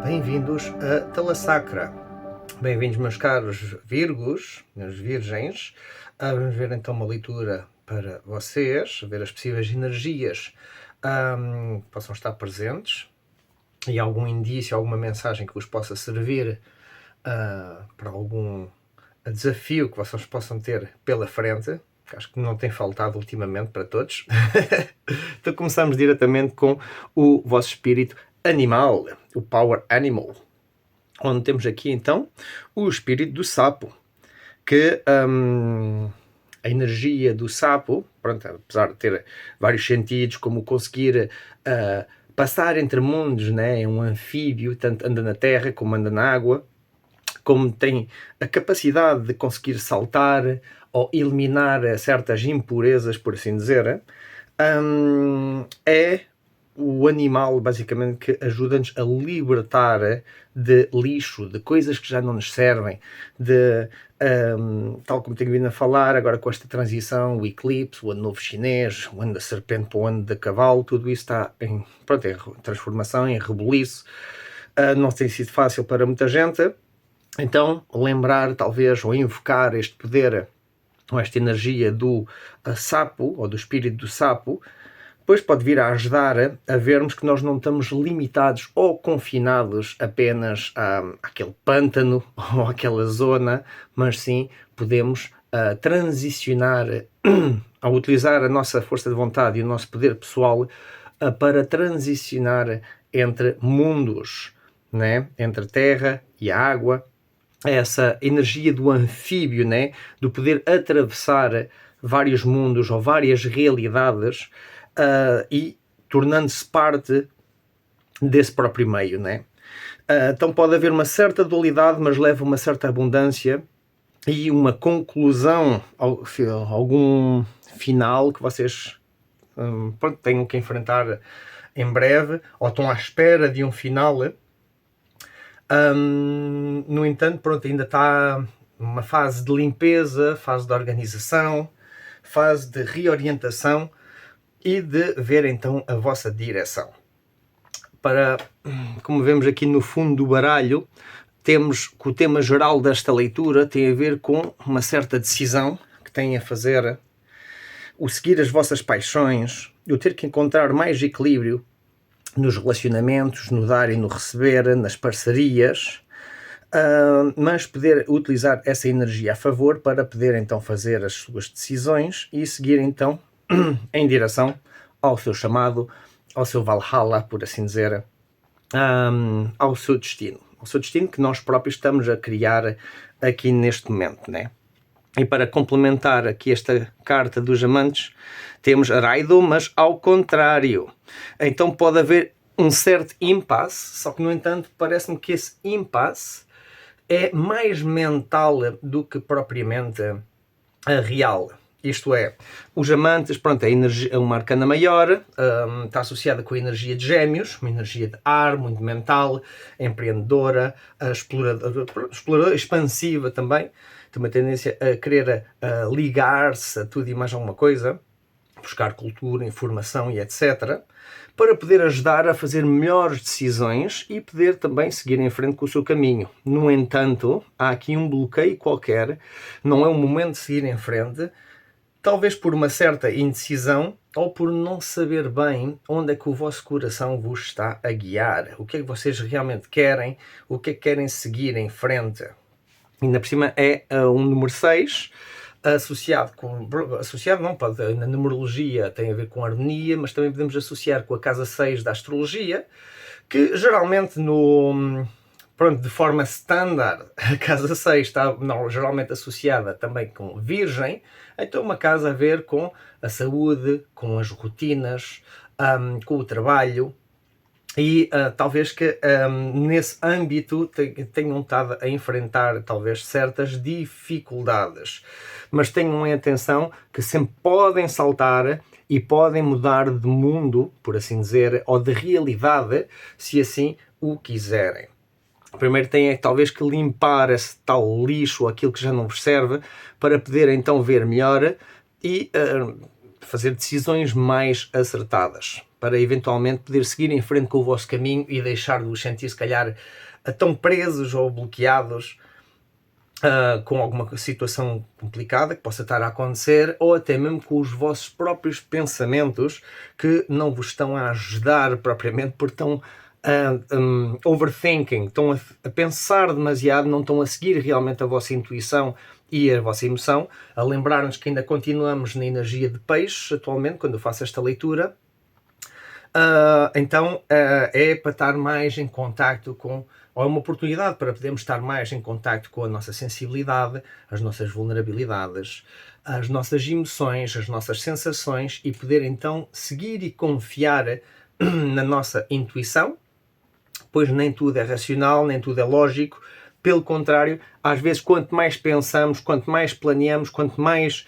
Bem-vindos a Talassacra. Bem-vindos, meus caros Virgos, meus Virgens. Vamos ver então uma leitura para vocês, ver as possíveis energias que possam estar presentes e algum indício, alguma mensagem que vos possa servir para algum desafio que vocês possam ter pela frente, que acho que não tem faltado ultimamente para todos. Então começamos diretamente com o vosso espírito animal, o Power Animal, onde temos aqui então o espírito do sapo, que a energia do sapo, pronto, apesar de ter vários sentidos, como conseguir passar entre mundos, né? É um anfíbio, tanto anda na terra como anda na água, como tem a capacidade de conseguir saltar ou eliminar certas impurezas, por assim dizer, é o animal, basicamente, que ajuda-nos a libertar de lixo, de coisas que já não nos servem, de, tal como tenho vindo a falar, agora com esta transição, o eclipse, o ano novo chinês, o ano da serpente para o ano da cavalo, tudo isso está em transformação, em rebuliço. Não tem sido fácil para muita gente, então lembrar, talvez, ou invocar este poder, ou esta energia do sapo, ou do espírito do sapo, depois pode vir a ajudar a vermos que nós não estamos limitados ou confinados apenas àquele pântano ou àquela zona, mas sim podemos transicionar, ao utilizar a nossa força de vontade e o nosso poder pessoal, para transicionar entre mundos, né? Entre a terra e a água, essa energia do anfíbio, né? Do poder atravessar vários mundos ou várias realidades, e tornando-se parte desse próprio meio, né? Então pode haver uma certa dualidade, mas leva uma certa abundância e uma conclusão, algum final que vocês tenham que enfrentar em breve, ou estão à espera de um final. No entanto, pronto, ainda está uma fase de limpeza, fase de organização, fase de reorientação e de ver então a vossa direção. Como vemos aqui no fundo do baralho, temos que o tema geral desta leitura tem a ver com uma certa decisão que têm a fazer, o seguir as vossas paixões, o ter que encontrar mais equilíbrio nos relacionamentos, no dar e no receber, nas parcerias, mas poder utilizar essa energia a favor para poder então fazer as suas decisões e seguir então em direção ao seu chamado, ao seu Valhalla, por assim dizer, ao seu destino. O seu destino que nós próprios estamos a criar aqui neste momento, né? E para complementar aqui esta carta dos amantes, temos Raido, mas ao contrário. Então pode haver um certo impasse, só que no entanto parece-me que esse impasse é mais mental do que propriamente real. Isto é, os amantes, pronto, é uma arcana maior, está associada com a energia de Gêmeos, uma energia de ar, muito mental, empreendedora, exploradora, expansiva também, tem uma tendência a querer ligar-se a tudo e mais alguma coisa, buscar cultura, informação e etc., para poder ajudar a fazer melhores decisões e poder também seguir em frente com o seu caminho. No entanto, há aqui um bloqueio qualquer, não é o momento de seguir em frente, talvez por uma certa indecisão ou por não saber bem onde é que o vosso coração vos está a guiar, o que é que vocês realmente querem, o que é que querem seguir em frente. Ainda por cima é um número 6, associado não, pode, na numerologia tem a ver com harmonia, mas também podemos associar com a casa 6 da astrologia, que geralmente de forma standard, a casa 6 está geralmente associada também com Virgem, então uma casa a ver com a saúde, com as rotinas, com o trabalho, e talvez que nesse âmbito tenham estado a enfrentar talvez certas dificuldades, mas tenham em atenção que sempre podem saltar e podem mudar de mundo, por assim dizer, ou de realidade, se assim o quiserem. Primeiro têm talvez que limpar esse tal lixo, aquilo que já não vos serve, para poder então ver melhor e fazer decisões mais acertadas. para eventualmente poder seguir em frente com o vosso caminho e deixar de vos sentir, se calhar, tão presos ou bloqueados com alguma situação complicada que possa estar a acontecer, ou até mesmo com os vossos próprios pensamentos que não vos estão a ajudar propriamente, porque estão overthinking, estão a pensar demasiado, não estão a seguir realmente a vossa intuição e a vossa emoção, a lembrar-nos que ainda continuamos na energia de peixe atualmente, quando eu faço esta leitura. Então é para estar mais em contacto com, ou é uma oportunidade para podermos estar mais em contacto com a nossa sensibilidade, as nossas vulnerabilidades, as nossas emoções, as nossas sensações, e poder então seguir e confiar na nossa intuição, pois nem tudo é racional, nem tudo é lógico. Pelo contrário, às vezes quanto mais pensamos, quanto mais planeamos, quanto mais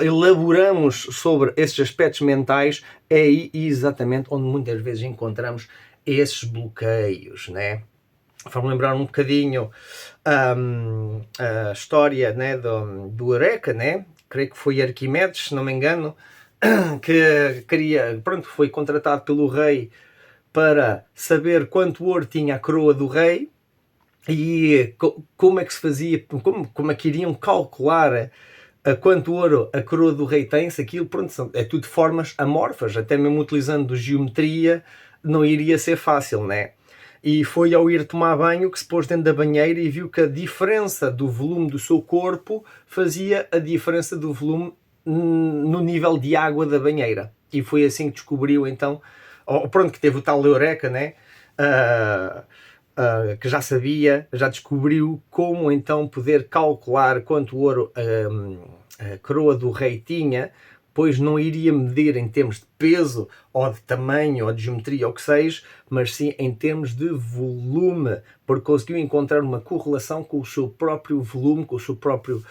elaboramos sobre esses aspectos mentais, é aí exatamente onde muitas vezes encontramos esses bloqueios, né? Vamos lembrar um bocadinho a história, né, do Eureka, né? Creio que foi Arquimedes, se não me engano, que foi contratado pelo rei para saber quanto ouro tinha a coroa do rei e como é que se fazia, como é que iriam calcular a quanto ouro a coroa do rei tem, se aquilo, pronto, é tudo formas amorfas, até mesmo utilizando geometria não iria ser fácil, né? E foi ao ir tomar banho que se pôs dentro da banheira e viu que a diferença do volume do seu corpo fazia a diferença do volume no nível de água da banheira. E foi assim que descobriu então, pronto, que teve o tal Eureka, né? Que já sabia, já descobriu como então poder calcular quanto ouro a coroa do rei tinha, pois não iria medir em termos de peso, ou de tamanho, ou de geometria, ou o que seja, mas sim em termos de volume, porque conseguiu encontrar uma correlação com o seu próprio volume, com o seu próprio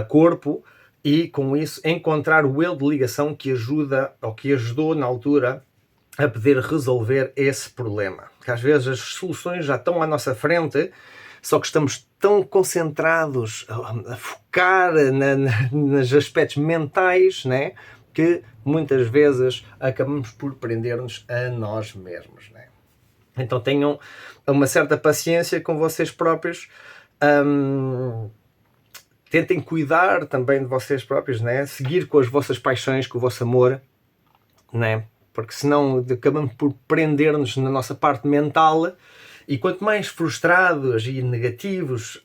corpo, e com isso encontrar o elo de ligação que ajuda, ou que ajudou na altura, a poder resolver esse problema. Porque às vezes as soluções já estão à nossa frente, só que estamos tão concentrados a focar nos aspectos mentais, né, que muitas vezes acabamos por prender-nos a nós mesmos, né? Então tenham uma certa paciência com vocês próprios, tentem cuidar também de vocês próprios, né? Seguir com as vossas paixões, com o vosso amor, né? Porque senão acabamos por prender-nos na nossa parte mental, e quanto mais frustrados e negativos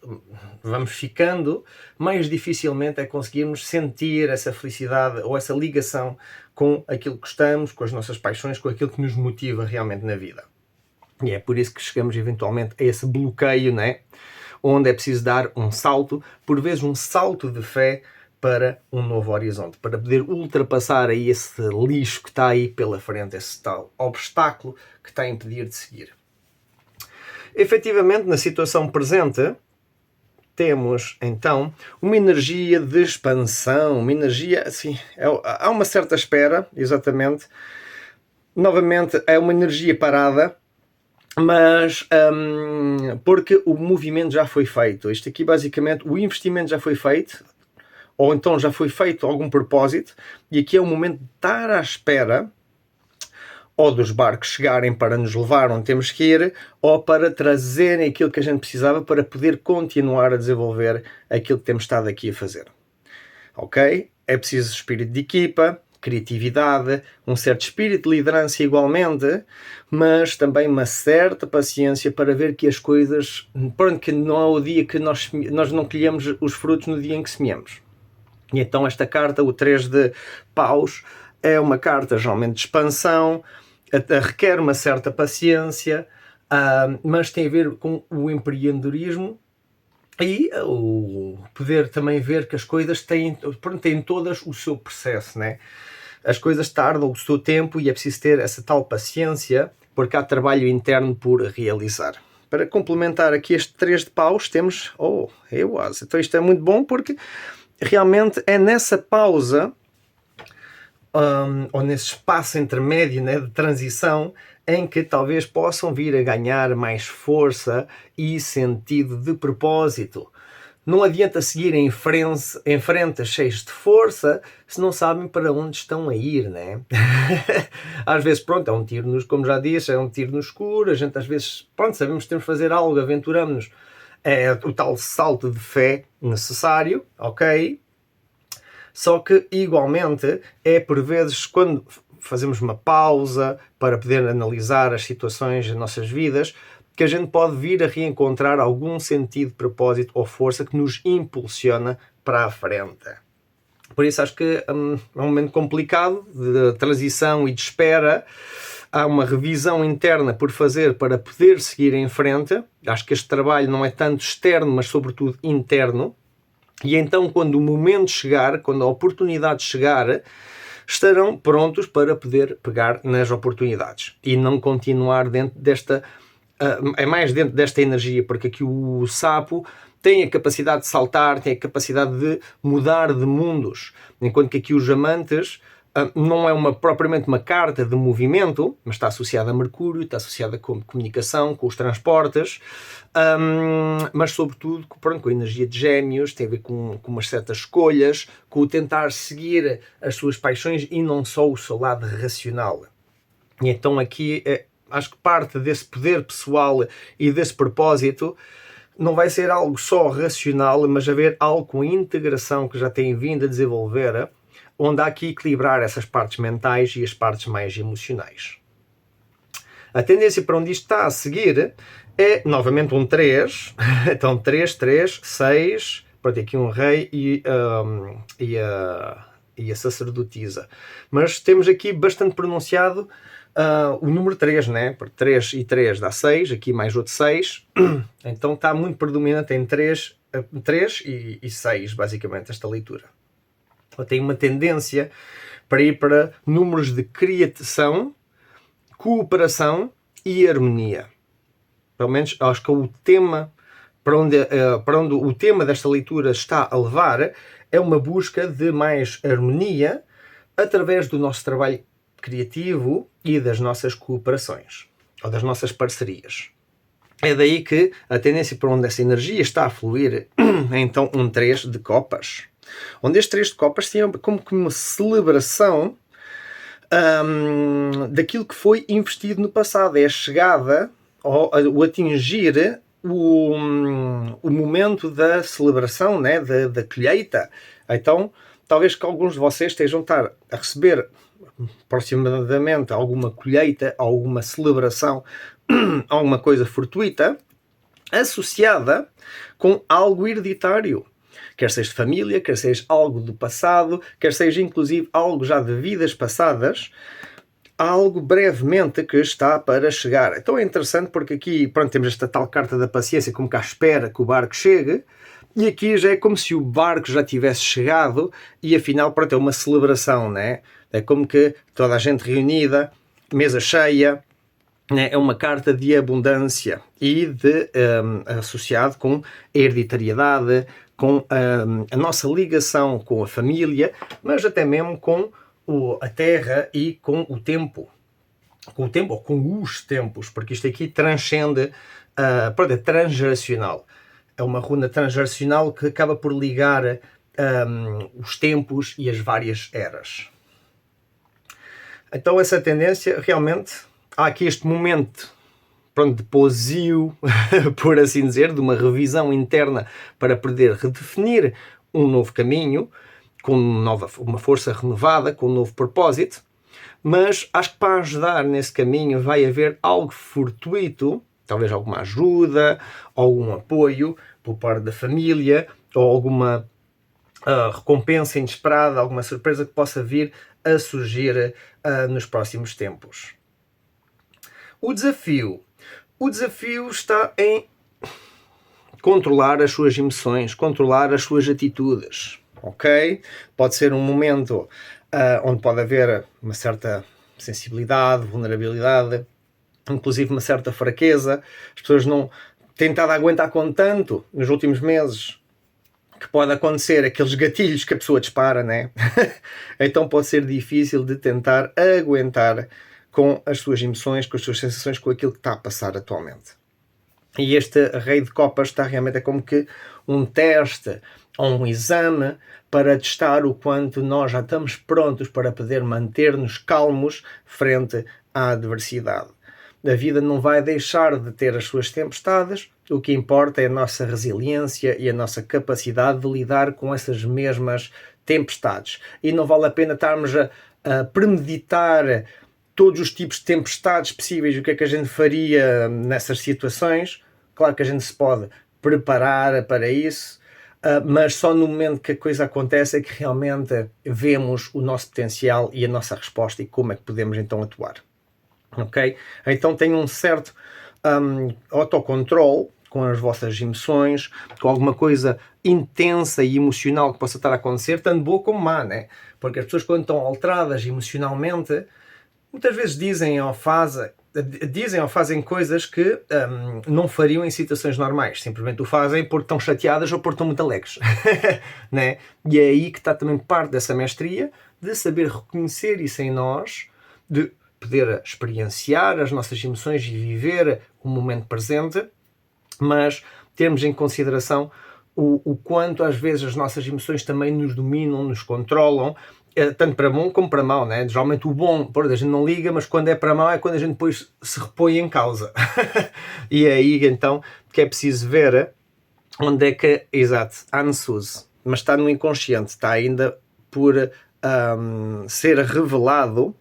vamos ficando, mais dificilmente é conseguirmos sentir essa felicidade ou essa ligação com aquilo que gostamos, com as nossas paixões, com aquilo que nos motiva realmente na vida. E é por isso que chegamos eventualmente a esse bloqueio, né? Onde é preciso dar um salto, por vezes um salto de fé, para um novo horizonte, para poder ultrapassar aí esse lixo que está aí pela frente, esse tal obstáculo que está a impedir de seguir. Efetivamente, na situação presente, temos então uma energia de expansão, uma energia, assim, há uma certa espera, exatamente. Novamente, é uma energia parada, mas porque o movimento já foi feito. Isto aqui, basicamente, o investimento já foi feito, ou então já foi feito algum propósito, e aqui é o momento de estar à espera ou dos barcos chegarem para nos levar onde temos que ir, ou para trazerem aquilo que a gente precisava para poder continuar a desenvolver aquilo que temos estado aqui a fazer. Ok? É preciso espírito de equipa, criatividade, um certo espírito de liderança igualmente, mas também uma certa paciência para ver que as coisas, pronto, que não é o dia que nós não colhemos os frutos no dia em que semeamos. E então esta carta, o 3 de paus, é uma carta geralmente de expansão, requer uma certa paciência, mas tem a ver com o empreendedorismo e o poder também ver que as coisas têm todas o seu processo, né? As coisas tardam o seu tempo e é preciso ter essa tal paciência, porque há trabalho interno por realizar. Para complementar aqui este 3 de paus, temos... então isto é muito bom, porque realmente é nessa pausa, ou nesse espaço intermédio, né, de transição, em que talvez possam vir a ganhar mais força e sentido de propósito. não adianta seguir em frente cheios de força se não sabem para onde estão a ir, né? Às vezes, pronto, é um tiro como já disse, é um tiro no escuro, a gente às vezes, pronto, sabemos que temos de fazer algo, aventuramos-nos, é o tal salto de fé necessário, ok? Só que, igualmente, é por vezes quando fazemos uma pausa para poder analisar as situações das nossas vidas, que a gente pode vir a reencontrar algum sentido, propósito ou força que nos impulsiona para a frente. Por isso acho que é um momento complicado de transição e de espera. Há uma revisão interna por fazer para poder seguir em frente. Acho que este trabalho não é tanto externo, mas sobretudo interno. E então, quando o momento chegar, quando a oportunidade chegar, estarão prontos para poder pegar nas oportunidades e não continuar dentro desta... é mais dentro desta energia, porque aqui o sapo tem a capacidade de saltar, tem a capacidade de mudar de mundos, enquanto que aqui os amantes não é propriamente uma carta de movimento, mas está associada a Mercúrio, está associada com comunicação, com os transportes, mas sobretudo pronto, com a energia de Gêmeos, tem a ver com umas certas escolhas, com o tentar seguir as suas paixões e não só o seu lado racional. E então aqui acho que parte desse poder pessoal e desse propósito não vai ser algo só racional, mas haver algo com integração que já tem vindo a desenvolver, onde há que equilibrar essas partes mentais e as partes mais emocionais. A tendência para onde isto está a seguir é novamente um 3, então 3, 3, 6, pronto, aqui um rei e a sacerdotisa. Mas temos aqui bastante pronunciado o número 3, né? Porque 3 e 3 dá 6, aqui mais outro 6, então está muito predominante em 3 e 6, basicamente, esta leitura. Tem uma tendência para ir para números de criação, cooperação e harmonia. Pelo menos acho que o tema para onde o tema desta leitura está a levar é uma busca de mais harmonia através do nosso trabalho criativo e das nossas cooperações, ou das nossas parcerias. É daí que a tendência para onde essa energia está a fluir é então um 3 de copas, onde este 3 de copas tem como que uma celebração daquilo que foi investido no passado, é a chegada, ou o atingir o momento da celebração, né, da colheita. Então, talvez que alguns de vocês estejam a receber aproximadamente alguma colheita, alguma celebração, alguma coisa fortuita, associada com algo hereditário. Quer seja de família, quer seja algo do passado, quer seja inclusive algo já de vidas passadas, algo brevemente que está para chegar. Então é interessante porque aqui pronto, temos esta tal carta da paciência, como que à espera que o barco chegue, e aqui já é como se o barco já tivesse chegado e afinal pronto, é uma celebração, né? É como que toda a gente reunida, mesa cheia, né? É uma carta de abundância e associado com a hereditariedade, com a nossa ligação com a família, mas até mesmo com a terra e com o tempo. Com o tempo, ou com os tempos, porque isto aqui transcende, é transgeracional. É uma runa transgeracional que acaba por ligar os tempos e as várias eras. Então essa tendência, realmente, há aqui este momento de pousio, por assim dizer, de uma revisão interna para poder redefinir um novo caminho, com uma força renovada, com um novo propósito, mas acho que para ajudar nesse caminho vai haver algo fortuito, talvez alguma ajuda, algum apoio por parte da família, ou alguma recompensa inesperada, alguma surpresa que possa vir a surgir nos próximos tempos. O desafio está em controlar as suas emoções, controlar as suas atitudes, ok? Pode ser um momento onde pode haver uma certa sensibilidade, vulnerabilidade, inclusive uma certa fraqueza. As pessoas não têm estado a aguentar com tanto nos últimos meses que pode acontecer aqueles gatilhos que a pessoa dispara, né? Então pode ser difícil de tentar aguentar com as suas emoções, com as suas sensações, com aquilo que está a passar atualmente. E este Rei de Copas está realmente como que um teste ou um exame para testar o quanto nós já estamos prontos para poder manter-nos calmos frente à adversidade. A vida não vai deixar de ter as suas tempestades, o que importa é a nossa resiliência e a nossa capacidade de lidar com essas mesmas tempestades. E não vale a pena estarmos a premeditar todos os tipos de tempestades possíveis, o que é que a gente faria nessas situações. Claro que a gente se pode preparar para isso, mas só no momento que a coisa acontece é que realmente vemos o nosso potencial e a nossa resposta e como é que podemos então atuar. Ok? Então tenham um certo autocontrole com as vossas emoções, com alguma coisa intensa e emocional que possa estar a acontecer, tanto boa como má, né? Porque as pessoas, quando estão alteradas emocionalmente, muitas vezes dizem ou fazem coisas que não fariam em situações normais. Simplesmente o fazem porque estão chateadas ou porque estão muito alegres. Né? E é aí que está também parte dessa mestria, de saber reconhecer isso em nós, de poder experienciar as nossas emoções e viver o momento presente, mas termos em consideração o quanto às vezes as nossas emoções também nos dominam, nos controlam, tanto para bom como para mau, né? Geralmente o bom, a gente não liga, mas quando é para mau é quando a gente depois se repõe em causa. E é aí então que é preciso ver onde é que, exato, há NSUS, mas está no inconsciente, está ainda por ser revelado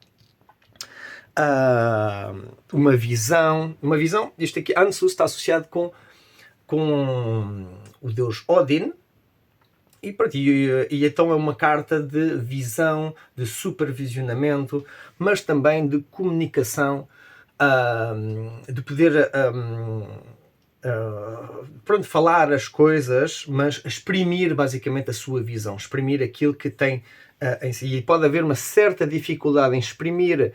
uma visão, isto aqui, Ansus está associado com o deus Odin, e então é uma carta de visão, de supervisionamento, mas também de comunicação, de poder falar as coisas, mas exprimir basicamente a sua visão, exprimir aquilo que tem em si. E pode haver uma certa dificuldade em exprimir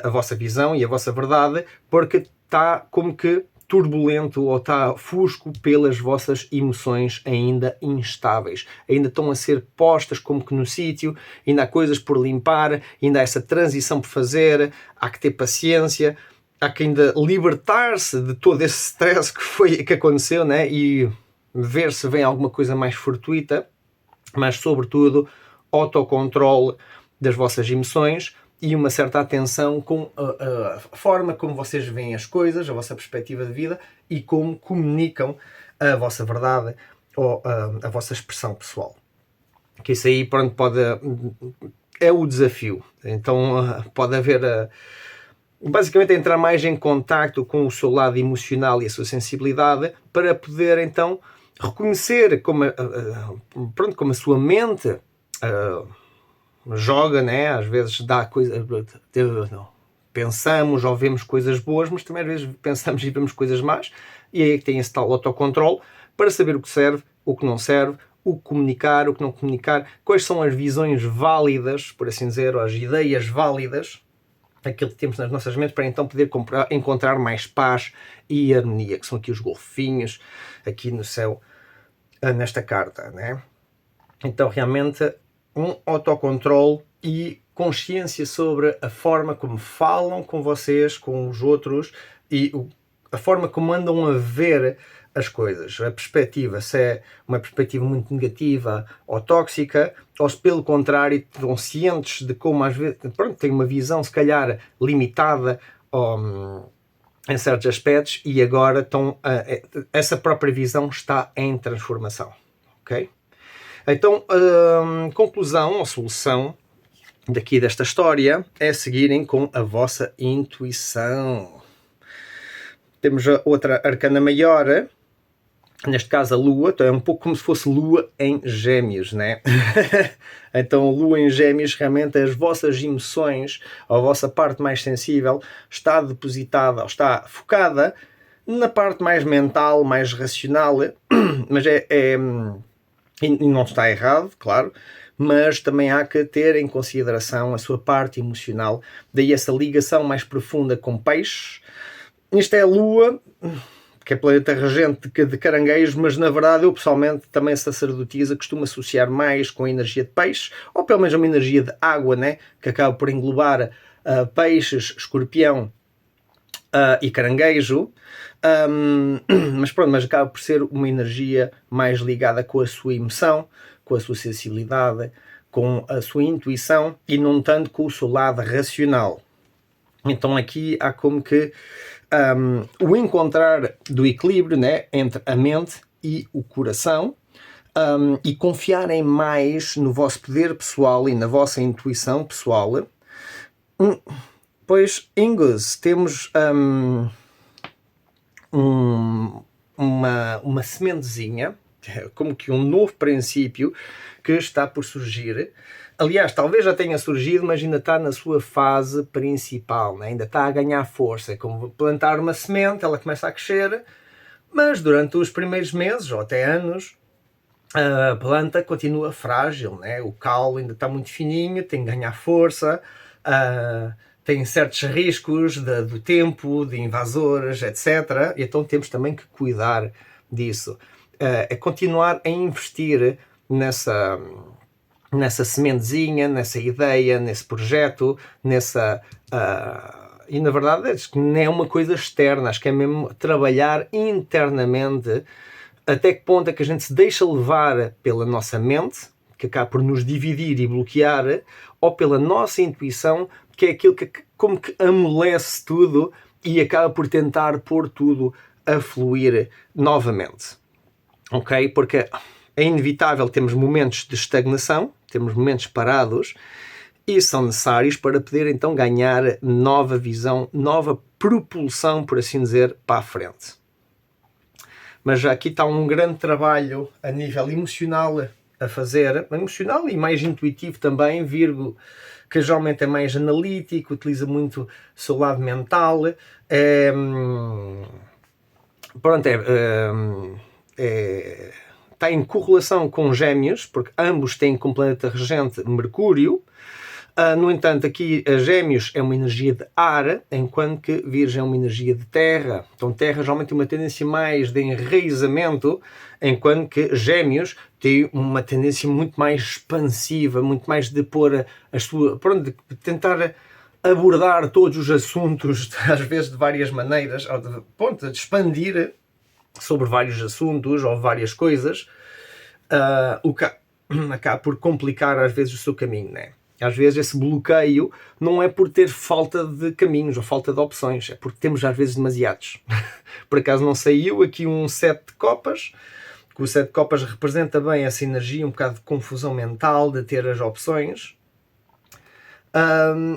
a vossa visão e a vossa verdade, porque está como que turbulento ou está fusco pelas vossas emoções ainda instáveis. Ainda estão a ser postas como que no sítio, ainda há coisas por limpar, ainda há essa transição por fazer, há que ter paciência, há que ainda libertar-se de todo esse stress que aconteceu, né? E ver se vem alguma coisa mais fortuita, mas sobretudo autocontrole das vossas emoções e uma certa atenção com a forma como vocês veem as coisas, a vossa perspectiva de vida e como comunicam a vossa verdade ou a vossa expressão pessoal. Que isso aí, pronto, é o desafio. Então pode haver basicamente entrar mais em contacto com o seu lado emocional e a sua sensibilidade para poder então reconhecer como a sua mente joga, né? Às vezes dá coisa, pensamos ou vemos coisas boas, mas também às vezes pensamos e vemos coisas más, e aí é que tem esse tal autocontrole para saber o que serve, o que não serve, o que comunicar, o que não comunicar, quais são as visões válidas, por assim dizer, ou as ideias válidas, aquilo que temos nas nossas mentes, para então poder encontrar mais paz e harmonia, que são aqui os golfinhos aqui no céu, nesta carta, né? Então realmente um autocontrole e consciência sobre a forma como falam com vocês, com os outros, e a forma como andam a ver as coisas, a perspectiva, se é uma perspectiva muito negativa ou tóxica, ou se pelo contrário estão cientes de como às vezes, têm uma visão se calhar limitada em certos aspectos, e agora essa própria visão está em transformação, ok? Então, conclusão ou solução daqui desta história é seguirem com a vossa intuição. Temos a outra arcana maior, neste caso a Lua, então é um pouco como se fosse Lua em Gêmeos, né? Então Lua em Gêmeos, realmente as vossas emoções, a vossa parte mais sensível está depositada, ou está focada na parte mais mental, mais racional, mas e não está errado, claro, mas também há que ter em consideração a sua parte emocional, daí essa ligação mais profunda com peixes. Isto é a Lua, que é planeta regente de caranguejos, mas na verdade eu pessoalmente também sacerdotisa costumo associar mais com a energia de peixe, ou pelo menos uma energia de água, né? Que acaba por englobar peixes, escorpião e caranguejo, mas pronto, mas acaba por ser uma energia mais ligada com a sua emoção, com a sua sensibilidade, com a sua intuição e não tanto com o seu lado racional. Então aqui há como que o encontrar do equilíbrio, né, entre a mente e o coração, e confiarem mais no vosso poder pessoal e na vossa intuição pessoal. Pois, Ingus, temos uma sementezinha, como que um novo princípio que está por surgir. Aliás, talvez já tenha surgido, mas ainda está na sua fase principal, né? Ainda está a ganhar força. É como plantar uma semente, ela começa a crescer, mas durante os primeiros meses ou até anos, a planta continua frágil, né? O caule ainda está muito fininho, tem que ganhar força, tem certos riscos do tempo, de invasores, etc. E então temos também que cuidar disso. É continuar a investir nessa sementezinha, nessa ideia, nesse projeto, e na verdade acho que não é uma coisa externa, acho que é mesmo trabalhar internamente. Até que ponto é que a gente se deixa levar pela nossa mente, que acaba por nos dividir e bloquear, ou pela nossa intuição, que é aquilo que como que amolece tudo e acaba por tentar pôr tudo a fluir novamente. Ok? Porque é inevitável termos momentos de estagnação, temos momentos parados, e são necessários para poder então ganhar nova visão, nova propulsão, por assim dizer, para a frente. Mas aqui está um grande trabalho a nível emocional a fazer, emocional e mais intuitivo também, que geralmente é mais analítico, utiliza muito o seu lado mental. Está em correlação com Gêmeos, porque ambos têm como planeta regente Mercúrio. No entanto, aqui Gêmeos é uma energia de ar, enquanto que Virgem é uma energia de terra. Então Terra geralmente tem uma tendência mais de enraizamento, enquanto que Gêmeos tem uma tendência muito mais expansiva, muito mais de pôr a sua... de tentar abordar todos os assuntos, às vezes de várias maneiras, de expandir sobre vários assuntos ou várias coisas, o que acaba por complicar às vezes o seu caminho, né? Às vezes esse bloqueio não é por ter falta de caminhos ou falta de opções, é porque temos às vezes demasiados. Por acaso não saiu aqui um 7 de copas, que o 7 de copas representa bem essa energia, um bocado de confusão mental, de ter as opções.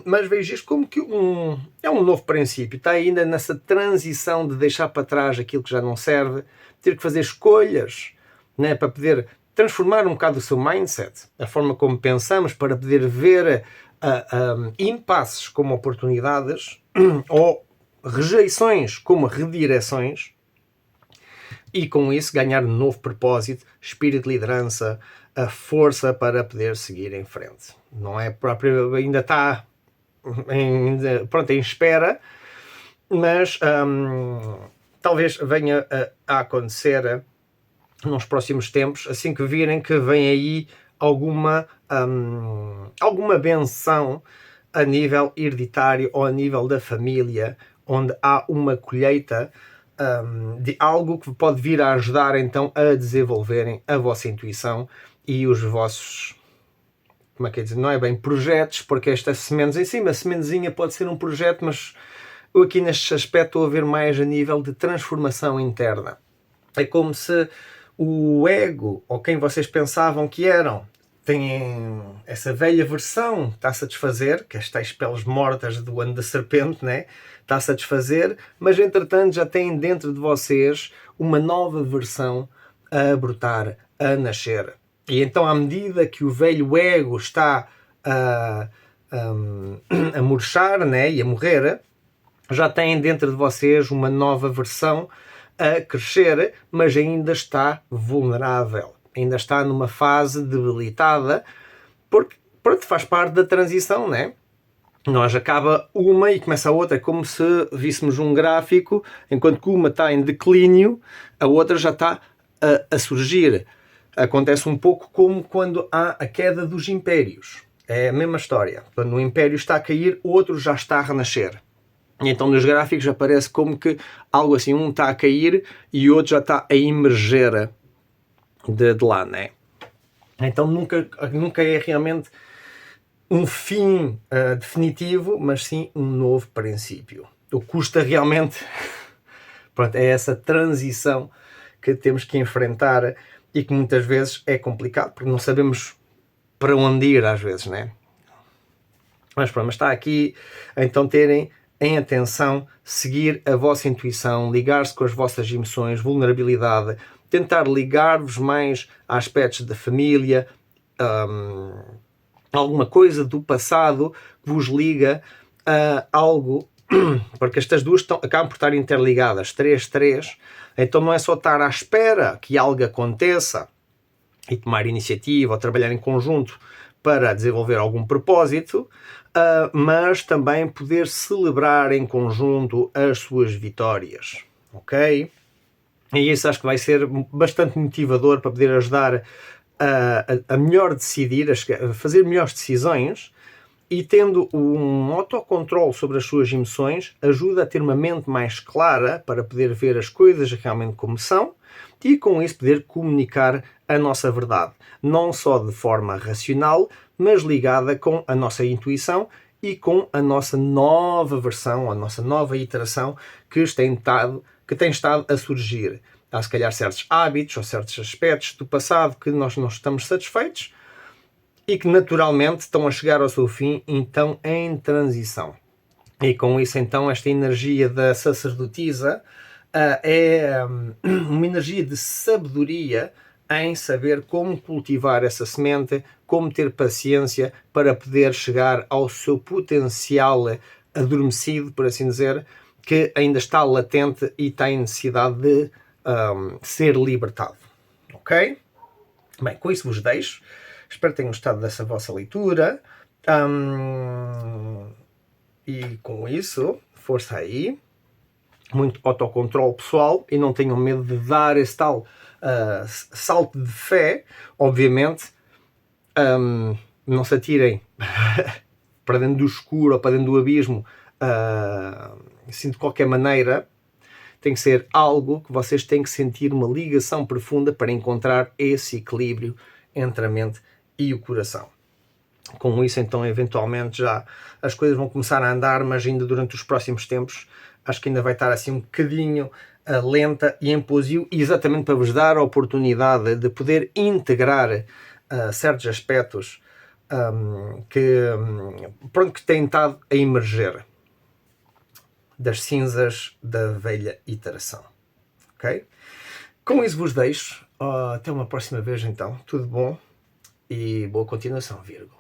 Mas vejo isto como que é um novo princípio, está ainda nessa transição de deixar para trás aquilo que já não serve, ter que fazer escolhas, né, para poder transformar um bocado o seu mindset, a forma como pensamos, para poder ver impasses como oportunidades ou rejeições como redireções, e com isso ganhar um novo propósito, espírito de liderança, a força para poder seguir em frente. Não é próprio, ainda está em espera, mas talvez venha a acontecer nos próximos tempos, assim que virem que vem aí alguma benção a nível hereditário ou a nível da família, onde há uma colheita de algo que pode vir a ajudar então a desenvolverem a vossa intuição e os vossos, como é que é dizer, não é bem projetos, porque esta sementes em cima, a sementezinha pode ser um projeto, mas eu aqui neste aspecto estou a ver mais a nível de transformação interna. É como se o ego, ou quem vocês pensavam que eram, têm essa velha versão, está-se a desfazer, que as tais peles mortas do ano da serpente, né? Está-se a desfazer, mas entretanto já têm dentro de vocês uma nova versão a brotar, a nascer. E então, à medida que o velho ego está a murchar, né, e a morrer, já têm dentro de vocês uma nova versão a crescer, mas ainda está vulnerável, ainda está numa fase debilitada, porque pronto, faz parte da transição, né? Nós acaba uma e começa a outra, é como se víssemos um gráfico, enquanto que uma está em declínio, a outra já está a surgir. Acontece um pouco como quando há a queda dos impérios. É a mesma história. Quando um império está a cair, o outro já está a renascer. E então nos gráficos aparece como que algo assim, um está a cair e o outro já está a emerger de lá, né? Então nunca é realmente um fim definitivo, mas sim um novo princípio. O que custa realmente pronto, é essa transição que temos que enfrentar e que muitas vezes é complicado, porque não sabemos para onde ir às vezes, né? Mas pronto, mas está aqui, então terem em atenção, seguir a vossa intuição, ligar-se com as vossas emoções, vulnerabilidade, tentar ligar-vos mais a aspectos da família, alguma coisa do passado que vos liga a algo, porque estas duas acabam por estar interligadas, 3-3, então não é só estar à espera que algo aconteça e tomar iniciativa ou trabalhar em conjunto para desenvolver algum propósito, mas também poder celebrar em conjunto as suas vitórias, ok? E isso acho que vai ser bastante motivador para poder ajudar a melhor decidir, a fazer melhores decisões, e tendo um autocontrole sobre as suas emoções ajuda a ter uma mente mais clara para poder ver as coisas realmente como são e com isso poder comunicar a nossa verdade, não só de forma racional, mas ligada com a nossa intuição e com a nossa nova versão, a nossa nova iteração que tem estado a surgir. Há se calhar certos hábitos ou certos aspectos do passado que nós não estamos satisfeitos e que naturalmente estão a chegar ao seu fim, então em transição. E com isso então esta energia da sacerdotisa é uma energia de sabedoria em saber como cultivar essa semente, como ter paciência para poder chegar ao seu potencial adormecido, por assim dizer, que ainda está latente e tem necessidade de ser libertado. Ok? Bem, com isso vos deixo. Espero que tenham gostado dessa vossa leitura. E com isso, força aí. Muito autocontrole pessoal e não tenham medo de dar esse tal salto de fé. Obviamente, não se atirem para dentro do escuro ou para dentro do abismo assim de qualquer maneira. Tem que ser algo que vocês têm que sentir uma ligação profunda para encontrar esse equilíbrio entre a mente e o coração. Com isso, então, eventualmente já as coisas vão começar a andar, mas ainda durante os próximos tempos acho que ainda vai estar assim um bocadinho lenta e em pousio, exatamente para vos dar a oportunidade de poder integrar certos aspectos que têm estado a emerger das cinzas da velha iteração. Ok? Com isso vos deixo. Até uma próxima vez então. Tudo bom e boa continuação, Virgo.